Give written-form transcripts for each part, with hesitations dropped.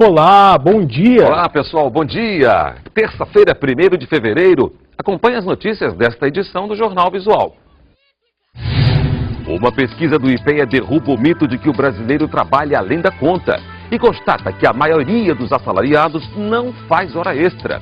Olá, bom dia. Olá, pessoal, bom dia. Terça-feira, 1º de fevereiro. Acompanhe as notícias desta edição do Jornal Visual. Uma pesquisa do IPEA derruba o mito de que o brasileiro trabalha além da conta e constata que a maioria dos assalariados não faz hora extra.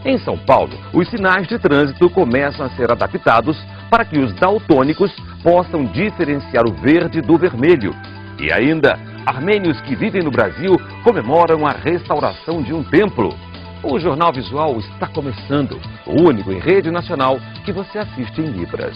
Em São Paulo, os sinais de trânsito começam a ser adaptados para que os daltônicos possam diferenciar o verde do vermelho. E ainda, armênios que vivem no Brasil comemoram a restauração de um templo. O Jornal Visual está começando, o único em rede nacional que você assiste em Libras.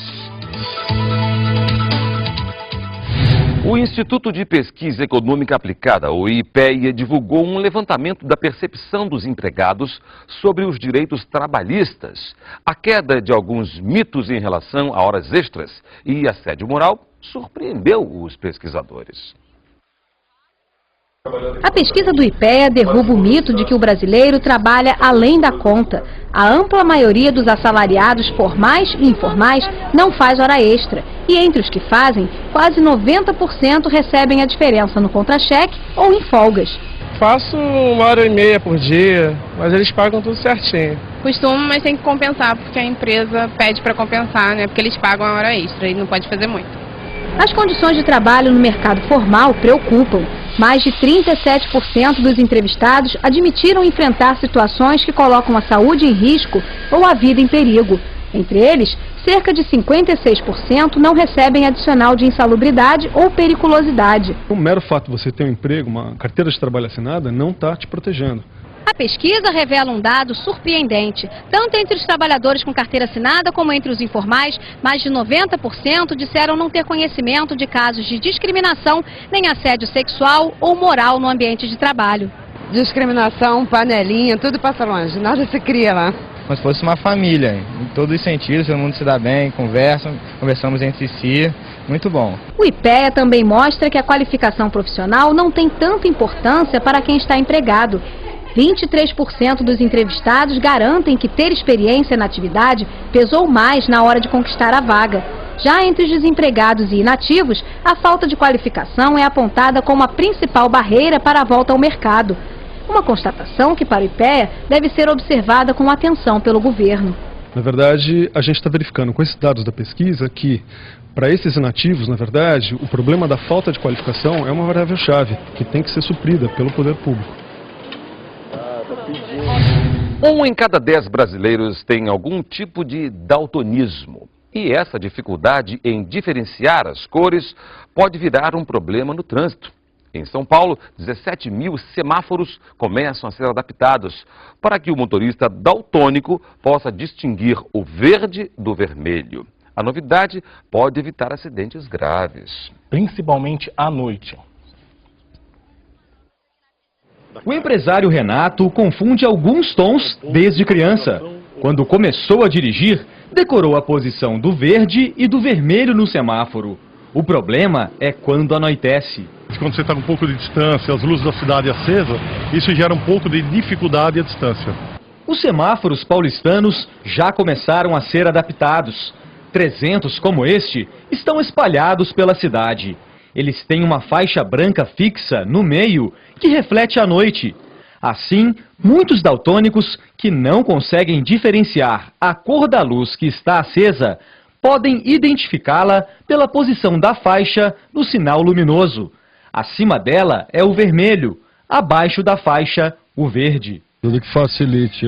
O Instituto de Pesquisa Econômica Aplicada, o IPEA, divulgou um levantamento da percepção dos empregados sobre os direitos trabalhistas. A queda de alguns mitos em relação a horas extras e assédio moral surpreendeu os pesquisadores. A pesquisa do IPEA derruba o mito de que o brasileiro trabalha além da conta. A ampla maioria dos assalariados formais e informais não faz hora extra. E entre os que fazem, quase 90% recebem a diferença no contra-cheque ou em folgas. Faço 1h30 por dia, mas eles pagam tudo certinho. Costumo, mas tem que compensar, porque a empresa pede para compensar, né? Porque eles pagam a hora extra e não pode fazer muito. As condições de trabalho no mercado formal preocupam. Mais de 37% dos entrevistados admitiram enfrentar situações que colocam a saúde em risco ou a vida em perigo. Entre eles, cerca de 56% não recebem adicional de insalubridade ou periculosidade. O mero fato de você ter um emprego, uma carteira de trabalho assinada, não está te protegendo. A pesquisa revela um dado surpreendente. Tanto entre os trabalhadores com carteira assinada como entre os informais, mais de 90% disseram não ter conhecimento de casos de discriminação, nem assédio sexual ou moral no ambiente de trabalho. Discriminação, panelinha, tudo passa longe, nada se cria lá. Como se fosse uma família, em todos os sentidos, todo mundo se dá bem, conversamos entre si, muito bom. O IPEA também mostra que a qualificação profissional não tem tanta importância para quem está empregado. 23% dos entrevistados garantem que ter experiência na atividade pesou mais na hora de conquistar a vaga. Já entre os desempregados e inativos, a falta de qualificação é apontada como a principal barreira para a volta ao mercado. Uma constatação que, para o IPEA, deve ser observada com atenção pelo governo. Na verdade, a gente está verificando com esses dados da pesquisa que, para esses inativos, na verdade, o problema da falta de qualificação é uma variável-chave que tem que ser suprida pelo poder público. 1 em cada 10 brasileiros tem algum tipo de daltonismo. E essa dificuldade em diferenciar as cores pode virar um problema no trânsito. Em São Paulo, 17 mil semáforos começam a ser adaptados para que o motorista daltônico possa distinguir o verde do vermelho. A novidade pode evitar acidentes graves. Principalmente à noite. O empresário Renato confunde alguns tons desde criança. Quando começou a dirigir, decorou a posição do verde e do vermelho no semáforo. O problema é quando anoitece. Quando você está com um pouco de distância, as luzes da cidade acesas, isso gera um pouco de dificuldade à distância. Os semáforos paulistanos já começaram a ser adaptados. 300 como este estão espalhados pela cidade. Eles têm uma faixa branca fixa no meio que reflete a noite. Assim, muitos daltônicos que não conseguem diferenciar a cor da luz que está acesa podem identificá-la pela posição da faixa no sinal luminoso. Acima dela é o vermelho, abaixo da faixa, o verde. Tudo que facilite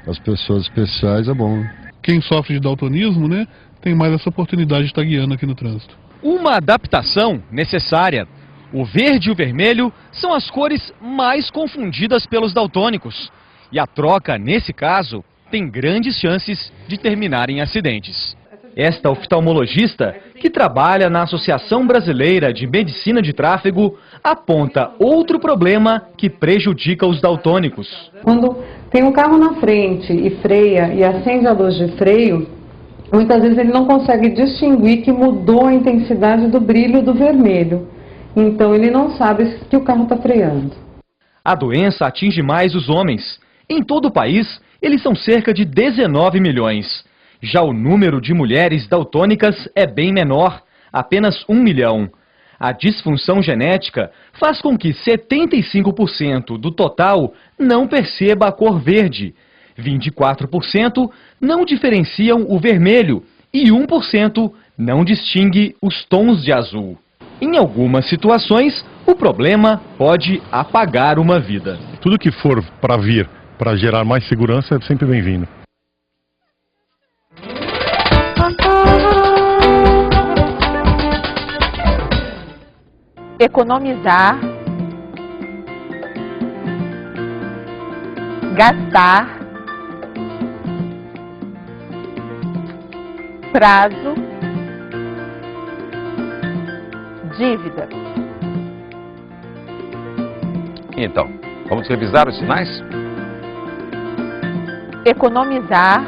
as pessoas especiais é bom. Quem sofre de daltonismo, né, tem mais essa oportunidade de estar guiando aqui no trânsito. Uma adaptação necessária. O verde e o vermelho são as cores mais confundidas pelos daltônicos. E a troca, nesse caso, tem grandes chances de terminar em acidentes. Esta oftalmologista, que trabalha na Associação Brasileira de Medicina de Tráfego, aponta outro problema que prejudica os daltônicos. Quando tem um carro na frente e freia e acende a luz de freio, muitas vezes ele não consegue distinguir que mudou a intensidade do brilho do vermelho. Então ele não sabe que o carro está freando. A doença atinge mais os homens. Em todo o país, eles são cerca de 19 milhões. Já o número de mulheres daltônicas é bem menor, apenas 1 milhão. A disfunção genética faz com que 75% do total não perceba a cor verde, 24% não diferenciam o vermelho e 1% não distingue os tons de azul. Em algumas situações, o problema pode apagar uma vida. Tudo que for para vir, para gerar mais segurança, é sempre bem-vindo. Economizar, gastar, prazo, dívida. Então, vamos revisar os sinais? Economizar,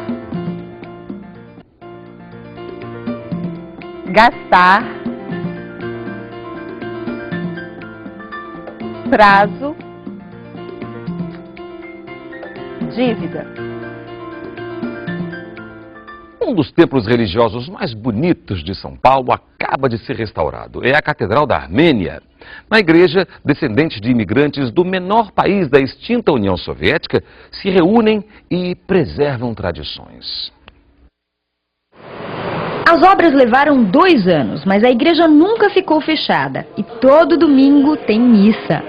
gastar, prazo, dívida. Um dos templos religiosos mais bonitos de São Paulo acaba de ser restaurado. É a Catedral da Armênia. Na igreja, descendentes de imigrantes do menor país da extinta União Soviética se reúnem e preservam tradições. As obras levaram 2 anos, mas a igreja nunca ficou fechada e todo domingo tem missa.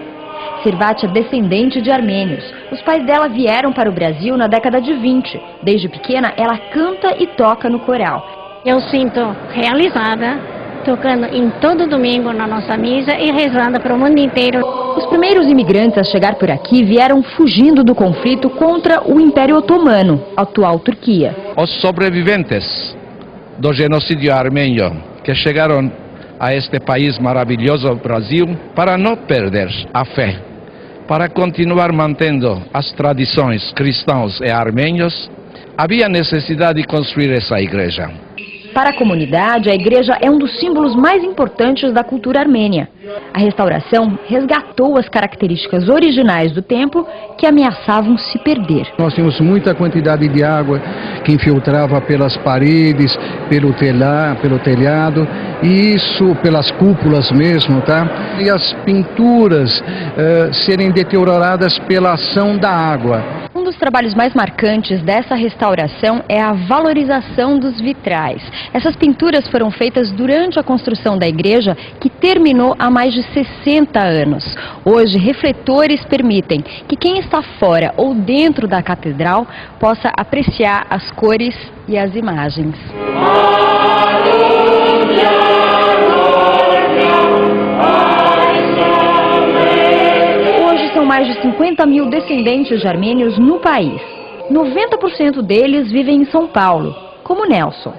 Sirvati é descendente de armênios. Os pais dela vieram para o Brasil na década de 20. Desde pequena, ela canta e toca no coral. Eu sinto realizada, tocando em todo domingo na nossa missa e rezando para o mundo inteiro. Os primeiros imigrantes a chegar por aqui vieram fugindo do conflito contra o Império Otomano, atual Turquia. Os sobreviventes do genocídio armênio que chegaram a este país maravilhoso, Brasil, para não perder a fé, para continuar mantendo as tradições cristãs e armênios, havia necessidade de construir essa igreja. Para a comunidade, a igreja é um dos símbolos mais importantes da cultura armênia. A restauração resgatou as características originais do templo que ameaçavam se perder. Nós temos muita quantidade de água que infiltrava pelas paredes, pelo telhado, e isso pelas cúpulas mesmo, tá? E as pinturas serem deterioradas pela ação da água. Um dos trabalhos mais marcantes dessa restauração é a valorização dos vitrais. Essas pinturas foram feitas durante a construção da igreja, que terminou há mais de 60 anos. Hoje, refletores permitem que quem está fora ou dentro da catedral possa apreciar as cores e as imagens. São mais de 50 mil descendentes de armênios no país. 90% deles vivem em São Paulo, como Nelson.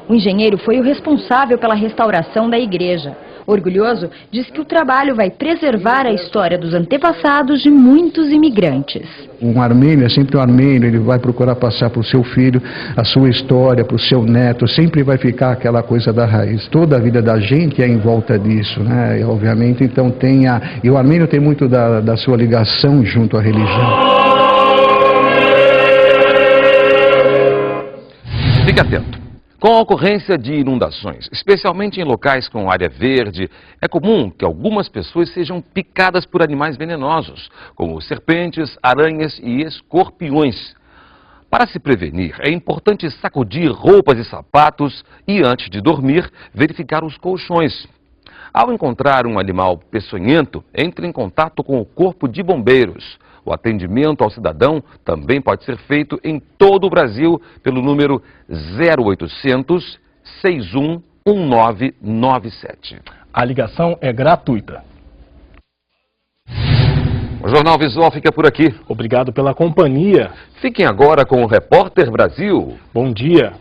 O engenheiro foi o responsável pela restauração da igreja. Orgulhoso, diz que o trabalho vai preservar a história dos antepassados de muitos imigrantes. Um armênio é sempre um armênio, ele vai procurar passar para o seu filho a sua história, para o seu neto, sempre vai ficar aquela coisa da raiz. Toda a vida da gente é em volta disso, né? E, obviamente, então e o armênio tem muito da sua ligação junto à religião. Fique atento. Com a ocorrência de inundações, especialmente em locais com área verde, é comum que algumas pessoas sejam picadas por animais venenosos, como serpentes, aranhas e escorpiões. Para se prevenir, é importante sacudir roupas e sapatos e, antes de dormir, verificar os colchões. Ao encontrar um animal peçonhento, entre em contato com o Corpo de Bombeiros. O atendimento ao cidadão também pode ser feito em todo o Brasil pelo número 0800 61 1997. A ligação é gratuita. O Jornal Visual fica por aqui. Obrigado pela companhia. Fiquem agora com o Repórter Brasil. Bom dia.